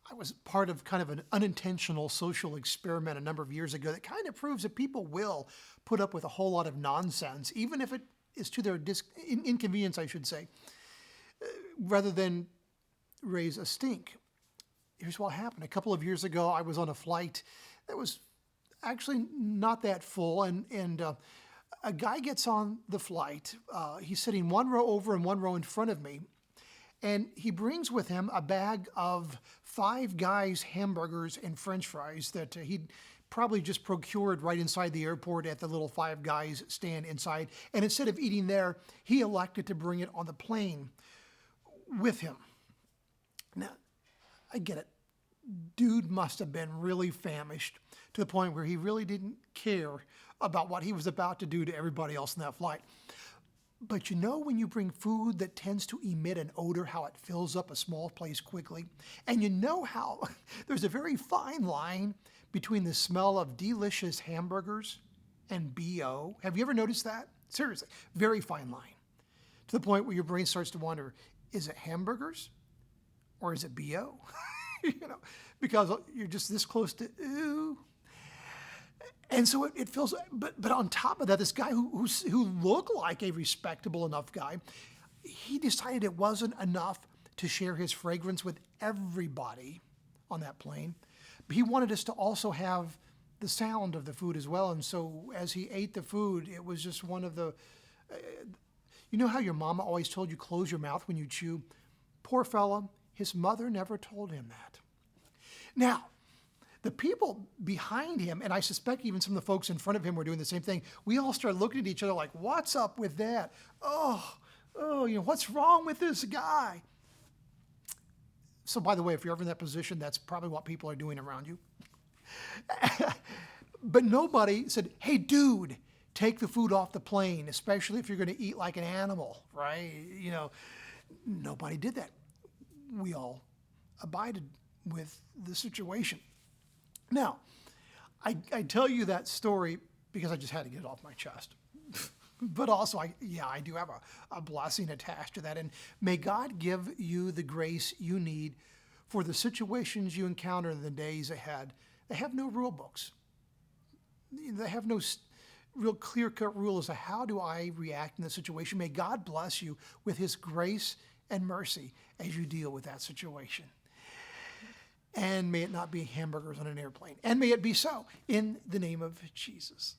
I was part of kind of an unintentional social experiment a number of years ago that kind of proves that people will put up with a whole lot of nonsense, even if it is to their inconvenience, I should say, rather than raise a stink. Here's what happened. A couple of years ago, I was on a flight that was actually not that full, and a guy gets on the flight. He's sitting one row over and one row in front of me, and he brings with him a bag of Five Guys hamburgers and French fries that he'd probably just procured right inside the airport at the little Five Guys stand inside. And instead of eating there, he elected to bring it on the plane with him. Now, I get it. Dude must have been really famished to the point where he really didn't care about what he was about to do to everybody else in that flight. But you know when you bring food that tends to emit an odor, how it fills up a small place quickly? And you know how there's a very fine line between the smell of delicious hamburgers and BO. Have you ever noticed that? Seriously, very fine line. To the point where your brain starts to wonder, is it hamburgers or is it BO? Because you're just this close to ooh. And so it feels, but on top of that, this guy who looked like a respectable enough guy, he decided it wasn't enough to share his fragrance with everybody on that plane. But he wanted us to also have the sound of the food as well. And so as he ate the food, it was just one of the, you know how your mama always told you close your mouth when you chew? Poor fella, his mother never told him that. Now, the people behind him, and I suspect even some of the folks in front of him were doing the same thing, we all started looking at each other like, what's up with that? Oh, what's wrong with this guy? So by the way, if you're ever in that position, that's probably what people are doing around you. But nobody said, hey, dude, take the food off the plane, especially if you're going to eat like an animal, right? Nobody did that. We all abided with the situation. Now, I tell you that story because I just had to get it off my chest. But also, I do have a blessing attached to that. And may God give you the grace you need for the situations you encounter in the days ahead. They have no rule books. They have no real clear-cut rule as to how do I react in this situation. May God bless you with his grace and mercy as you deal with that situation. And may it not be hamburgers on an airplane. And may it be so in the name of Jesus.